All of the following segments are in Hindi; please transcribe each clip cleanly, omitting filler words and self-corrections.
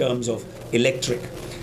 Terms of electric.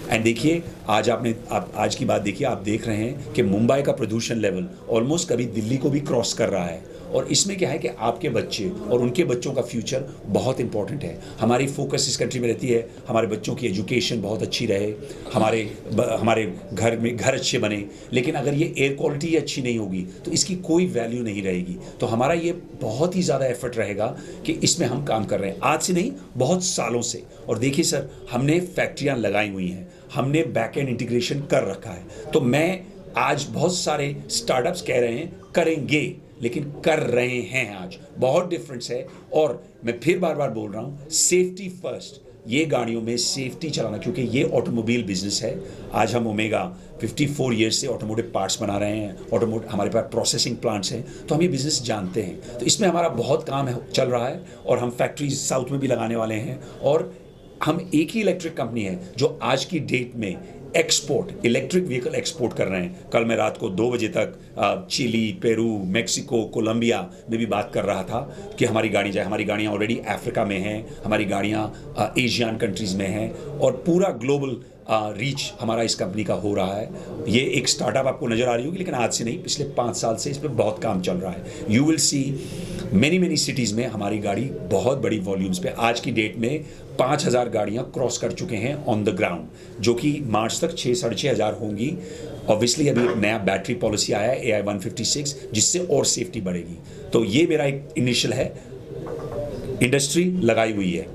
एंड देखिए आज की बात देखिए, आप देख रहे हैं कि मुंबई का प्रदूषण लेवल ऑलमोस्ट कभी दिल्ली को भी क्रॉस कर रहा है। और इसमें क्या है कि आपके बच्चे और उनके बच्चों का फ्यूचर बहुत इंपॉर्टेंट है। हमारी फोकस इस कंट्री में रहती है हमारे बच्चों की एजुकेशन बहुत अच्छी रहे, हमारे घर अच्छे बने। लेकिन अगर ये एयर क्वालिटी ही अच्छी नहीं होगी तो इसकी कोई वैल्यू नहीं रहेगी। तो हमारा ये बहुत ही ज़्यादा एफर्ट रहेगा कि इसमें हम काम कर रहे हैं, आज से नहीं बहुत सालों से। और देखिए सर, हमने फैक्ट्रियाँ लगाई हुई हैं, हमने बैक एंड इंटीग्रेशन कर रखा है। तो मैं आज बहुत सारे स्टार्टअप्स कह रहे हैं करेंगे, लेकिन कर रहे हैं। आज बहुत डिफरेंस है। और मैं फिर बार बार बोल रहा हूं, सेफ्टी फर्स्ट। ये गाड़ियों में सेफ्टी चलाना, क्योंकि ये ऑटोमोबाइल बिजनेस है। आज हम ओमेगा 54 ईयर्स से ऑटोमोटिव पार्ट्स बना रहे हैं, हमारे पास प्रोसेसिंग प्लांट्स हैं, तो हम ये बिजनेस जानते हैं। तो इसमें हमारा बहुत काम चल रहा है और हम फैक्ट्रीज साउथ में भी लगाने वाले हैं। और हम एक ही इलेक्ट्रिक कंपनी है जो आज की डेट में एक्सपोर्ट, इलेक्ट्रिक व्हीकल एक्सपोर्ट कर रहे हैं। कल मैं रात को 2 बजे तक चिली, पेरू, मेक्सिको, कोलंबिया में भी बात कर रहा था कि हमारी गाड़ी जाए। हमारी गाड़ियाँ ऑलरेडी अफ्रीका में हैं, हमारी गाड़ियाँ एशियन कंट्रीज़ में हैं और पूरा ग्लोबल रीच हमारा इस कंपनी का हो रहा है। ये एक स्टार्टअप आपको नज़र आ रही होगी, लेकिन आज से नहीं, पिछले 5 साल से इस पर बहुत काम चल रहा है। You will see many cities में हमारी गाड़ी बहुत बड़ी वॉल्यूम्स पे, आज की डेट में 5000 गाड़ियाँ क्रॉस कर चुके हैं ऑन द ग्राउंड, जो कि मार्च तक 6-6.5 हज़ार होंगी। ऑब्वियसली अभी एक नया बैटरी पॉलिसी आया है AI 156, जिससे और सेफ्टी बढ़ेगी। तो ये मेरा एक इनिशियल है। इंडस्ट्री लगाई हुई है,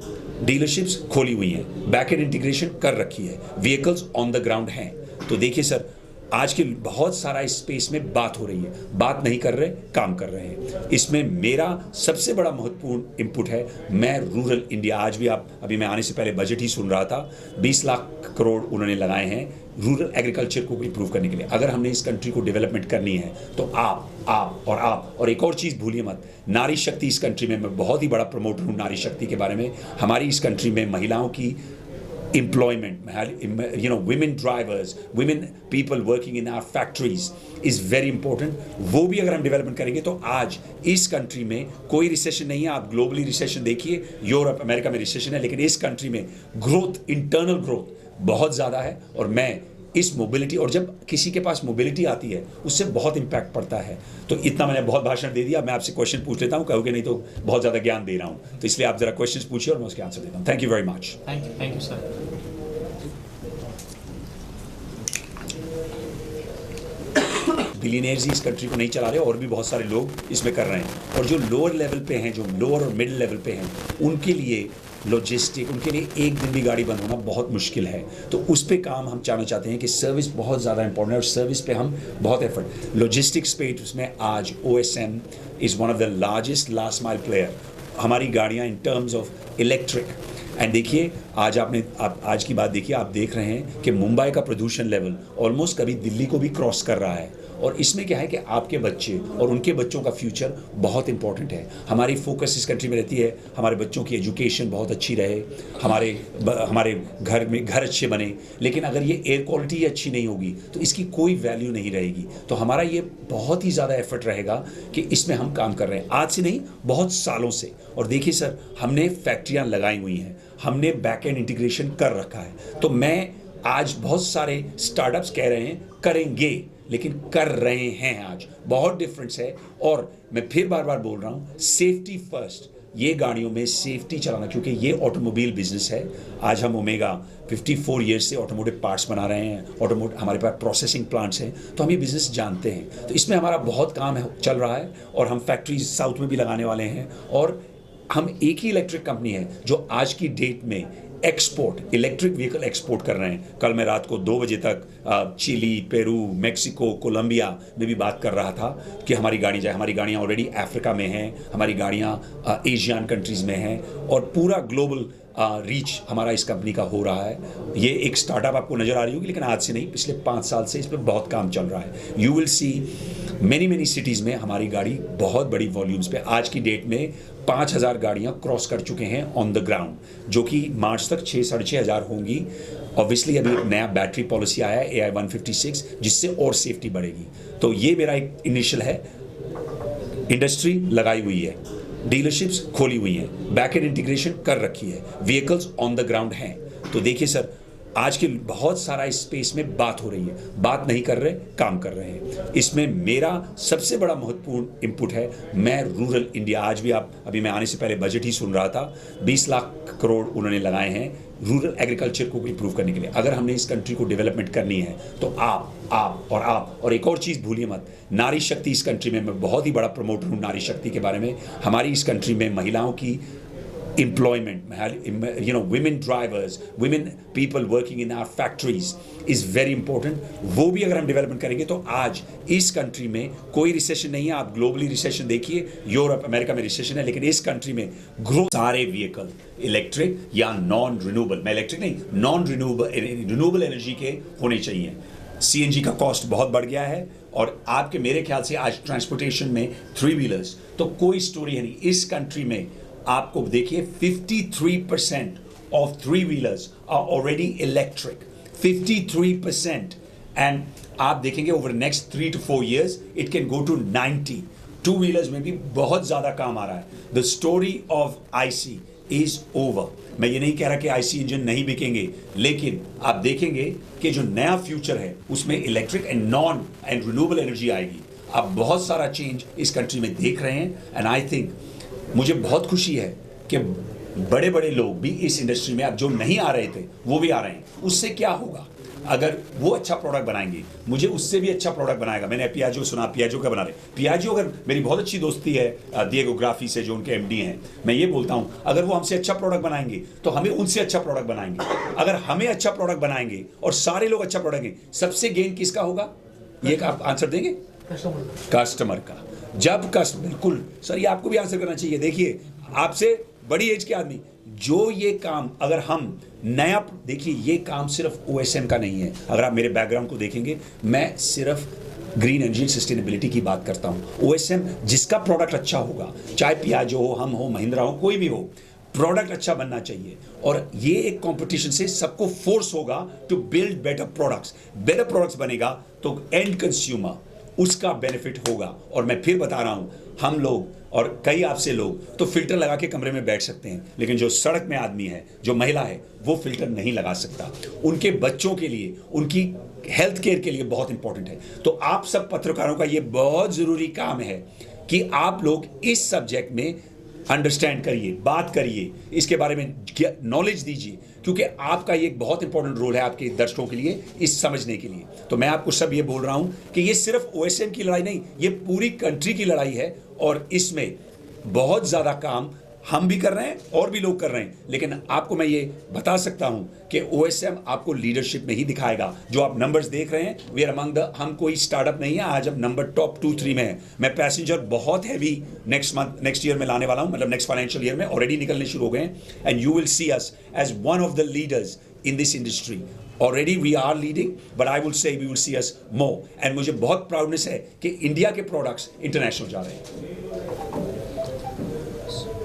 डीलरशिप्स खोली हुई हैं, बैक एंड इंटीग्रेशन कर रखी है, व्हीकल्स ऑन द ग्राउंड हैं। तो देखिए सर, आज के बहुत सारा इस स्पेस में बात हो रही है, बात नहीं कर रहे, काम कर रहे हैं। इसमें मेरा सबसे बड़ा महत्वपूर्ण इनपुट है, मैं रूरल इंडिया, आज भी अभी मैं आने से पहले बजट ही सुन रहा था, 20 लाख करोड़ उन्होंने लगाए हैं रूरल एग्रीकल्चर को इम्प्रूव करने के लिए। अगर हमने इस कंट्री को डेवलपमेंट करनी है तो आप और एक और चीज़ भूलिए मत, नारी शक्ति इस कंट्री में, मैं बहुत ही बड़ा प्रमोटर हूँ नारी शक्ति के बारे में। हमारी इस कंट्री में महिलाओं की employment, women drivers, women people working in our factories is very important। वो भी अगर हम डेवलपमेंट करेंगे तो आज इस कंट्री में कोई रिसेशन नहीं है। आप ग्लोबली रिसेशन देखिए, यूरोप अमेरिका में रिसेशन है, लेकिन इस कंट्री में ग्रोथ, इंटरनल ग्रोथ बहुत ज़्यादा है। और मैं इस मोबिलिटी, और जब किसी के पास मोबिलिटी आती है उससे बहुत इम्पैक्ट पड़ता है। तो इतना मैंने बहुत भाषण दे दिया, मैं आपसे क्वेश्चन पूछ लेता हूँ, कहोगे नहीं तो बहुत ज़्यादा ज्ञान दे रहा हूँ, तो इसलिए आप ज़रा क्वेश्चंस पूछिए और मैं उसके आंसर देता हूँ। Thank you very much. Thank you sir. Billionaires ही इस कंट्री को नहीं चला रहे, और भी बहुत सारे लोग इसमें कर रहे हैं। और जो लोअर लेवल पे हैं, जो लोअर और मिडिल लेवल पे हैं, उनके लिए लॉजिस्टिक, उनके लिए एक दिन भी गाड़ी बंद होना बहुत मुश्किल है। तो उस पे काम हम चाहना चाहते हैं कि सर्विस बहुत ज़्यादा इंपॉर्टेंट है और सर्विस पे हम बहुत एफर्ट, लॉजिस्टिक स्पेस में आज OSM is one of the largest last mile player. हमारी गाड़ियाँ in terms of electric. And देखिए आज की बात देखिए, आप देख रहे हैं कि मुंबई का प्रदूषण लेवल ऑलमोस्ट कभी दिल्ली को भी क्रॉस कर रहा है। और इसमें क्या है कि आपके बच्चे और उनके बच्चों का फ्यूचर बहुत इंपॉर्टेंट है। हमारी फोकस इस कंट्री में रहती है हमारे बच्चों की एजुकेशन बहुत अच्छी रहे, हमारे घर अच्छे बने। लेकिन अगर ये एयर क्वालिटी ही अच्छी नहीं होगी तो इसकी कोई वैल्यू नहीं रहेगी। तो हमारा ये बहुत ही ज़्यादा एफर्ट रहेगा कि इसमें हम काम कर रहे हैं, आज से नहीं बहुत सालों से। और देखिए सर, हमने फैक्ट्रियाँ लगाई हुई हैं, हमने बैक एंड इंटीग्रेशन कर रखा है। तो मैं आज बहुत सारे स्टार्टअप्स कह रहे हैं करेंगे, लेकिन कर रहे हैं। आज बहुत डिफरेंस है। और मैं फिर बार बार बोल रहा हूँ, सेफ्टी फर्स्ट। ये गाड़ियों में सेफ्टी चलाना, क्योंकि ये ऑटोमोबाइल बिजनेस है। आज हम ओमेगा 54 ईयर्स से ऑटोमोटिव पार्ट्स बना रहे हैं, हमारे पास प्रोसेसिंग प्लांट्स हैं, तो हम ये बिज़नेस जानते हैं। तो इसमें हमारा बहुत काम चल रहा है और हम फैक्ट्रीज साउथ में भी लगाने वाले हैं। और हम एक ही इलेक्ट्रिक कंपनी है जो आज की डेट में एक्सपोर्ट, इलेक्ट्रिक व्हीकल एक्सपोर्ट कर रहे हैं। कल मैं रात को 2 बजे तक चिली, पेरू, मेक्सिको, कोलंबिया में भी बात कर रहा था कि हमारी गाड़ी जाए। हमारी गाड़ियाँ ऑलरेडी अफ्रीका में हैं, हमारी गाड़ियाँ एशियन कंट्रीज़ में हैं और पूरा ग्लोबल रीच हमारा इस कंपनी का हो रहा है। ये एक स्टार्टअप आपको नज़र आ रही होगी, लेकिन आज से नहीं, पिछले 5 साल से इस पर बहुत काम चल रहा है। You will see many cities में हमारी गाड़ी बहुत बड़ी वॉल्यूम्स पे, आज की डेट में 5000 गाड़ियाँ क्रॉस कर चुके हैं ऑन द ग्राउंड, जो कि मार्च तक 6-6.5 हज़ार होंगी। ऑब्वियसली अभी एक नया बैटरी पॉलिसी आया है AI 156, जिससे और सेफ्टी बढ़ेगी। तो ये मेरा एक इनिशियल है। इंडस्ट्री लगाई हुई है, डीलरशिप्स खोली हुई हैं, बैक एंड इंटीग्रेशन कर रखी है, व्हीकल्स ऑन द ग्राउंड हैं। तो देखिए सर, आज के बहुत सारा इस स्पेस में बात हो रही है, बात नहीं कर रहे, काम कर रहे हैं। इसमें मेरा सबसे बड़ा महत्वपूर्ण इनपुट है, मैं रूरल इंडिया, आज भी आप, अभी मैं आने से पहले बजट ही सुन रहा था, 20 लाख करोड़ उन्होंने लगाए हैं रूरल एग्रीकल्चर को इम्प्रूव करने के लिए। अगर हमने इस कंट्री को डेवलपमेंट करनी है तो आप और एक और चीज़ भूलिए मत, नारी शक्ति इस कंट्री में, मैं बहुत ही बड़ा प्रमोटर हूँ नारी शक्ति के बारे में। हमारी इस कंट्री में महिलाओं की employment, you know, women drivers, women people working in our factories is very important। वो भी अगर हम डेवलपमेंट करेंगे तो आज इस कंट्री में कोई रिसेशन नहीं है। आप ग्लोबली रिसेशन देखिए, यूरोप अमेरिका में रिसेशन है, लेकिन इस कंट्री में ग्रोथ, सारे व्हीकल इलेक्ट्रिक या नॉन रिन्यूएबल, मैं इलेक्ट्रिक नहीं, नॉन रिन्यूएबल एनर्जी के होने चाहिए। सीएनजी का कॉस्ट बहुत बढ़ गया है, और आपके मेरे ख्याल से आज ट्रांसपोर्टेशन में 3 व्हीलर्स तो कोई स्टोरी है नहीं। इस कंट्री में आपको देखिए 53% of 3 wheelers are already electric, 53%, and आप देखेंगे over the next 3 to 4 years it can go to 90। 2 wheelers में भी बहुत ज़्यादा काम आ रहा है। The story of IC is over। मैं ये नहीं कह रहा कि IC इंजन नहीं बिकेंगे, लेकिन आप देखेंगे कि जो नया फ्यूचर है उसमें electric and non and renewable energy आएगी। आप बहुत सारा चेंज इस कंट्री में देख रहे हैं, एंड आई थिंक मुझे बहुत खुशी है कि बड़े बड़े लोग भी इस इंडस्ट्री में अब जो नहीं आ रहे थे वो भी आ रहे हैं। उससे क्या होगा, अगर वो अच्छा प्रोडक्ट बनाएंगे, मुझे उससे भी अच्छा प्रोडक्ट बनाएगा। मैंने पियाजो सुना, पियाजो का बना रहे, पियाजो, अगर मेरी बहुत अच्छी दोस्ती है दिएगो ग्राफी से जो उनके एमडी हैं, मैं ये बोलता हूँ अगर वो हमसे अच्छा प्रोडक्ट बनाएंगे तो हमें उनसे अच्छा प्रोडक्ट बनाएंगे। अगर हमें अच्छा प्रोडक्ट बनाएंगे और सारे लोग अच्छा प्रोडक्ट देंगे, सबसे गेन किसका होगा, ये आप आंसर देंगे? कस्टमर का। जब कस्टमर, बिल्कुल सर, ये आपको भी आंसर करना चाहिए। देखिए, आपसे बड़ी एज के आदमी, जो ये काम अगर हम नया, देखिए ये काम सिर्फ ओएसएम का नहीं है। अगर आप मेरे बैकग्राउंड को देखेंगे, मैं सिर्फ ग्रीन एनर्जी सस्टेनेबिलिटी की बात करता हूँ। ओएसएम जिसका प्रोडक्ट अच्छा होगा, चाहे पियाजो हो, हम हो, महिंद्रा हो, कोई भी हो, प्रोडक्ट अच्छा बनना चाहिए। और ये एक कंपटीशन से सबको फोर्स होगा to build better products. Better products बनेगा तो एंड कंज्यूमर उसका बेनिफिट होगा। और मैं फिर बता रहा हूं, हम लोग और कई आपसे लोग तो फिल्टर लगा के कमरे में बैठ सकते हैं, लेकिन जो सड़क में आदमी है, जो महिला है, वो फिल्टर नहीं लगा सकता। उनके बच्चों के लिए, उनकी हेल्थ केयर के लिए बहुत इंपॉर्टेंट है। तो आप सब पत्रकारों का ये बहुत ज़रूरी काम है कि आप लोग इस सब्जेक्ट में अंडरस्टैंड करिए, बात करिए, इसके बारे में नॉलेज दीजिए, क्योंकि आपका ये एक बहुत इंपॉर्टेंट रोल है आपके दर्शकों के लिए इस समझने के लिए। तो मैं आपको सब ये बोल रहा हूं कि ये सिर्फ ओएसएम की लड़ाई नहीं, ये पूरी कंट्री की लड़ाई है, और इसमें बहुत ज़्यादा काम हम भी कर रहे हैं और भी लोग कर रहे हैं। लेकिन आपको मैं ये बता सकता हूं कि ओएसएम आपको लीडरशिप में ही दिखाएगा। जो आप नंबर्स देख रहे हैं, वी आर अमंग द, हम कोई स्टार्टअप नहीं है, आज हम नंबर टॉप 2-3 में है। मैं पैसेंजर बहुत हैवी नेक्स्ट ईयर में लाने वाला हूं, मतलब नेक्स्ट फाइनेंशियल ईयर में ऑलरेडी निकलने शुरू हो गए हैं, and you will see us as one of the leaders in this industry. Already we are leading, but I will say we will see us more. And मुझे बहुत प्राउडनेस है कि इंडिया के प्रोडक्ट्स इंटरनेशनल जा रहे हैं।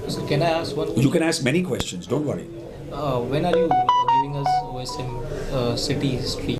So can I ask one? You can ask many questions. Don't worry. When are you giving us OSM city history?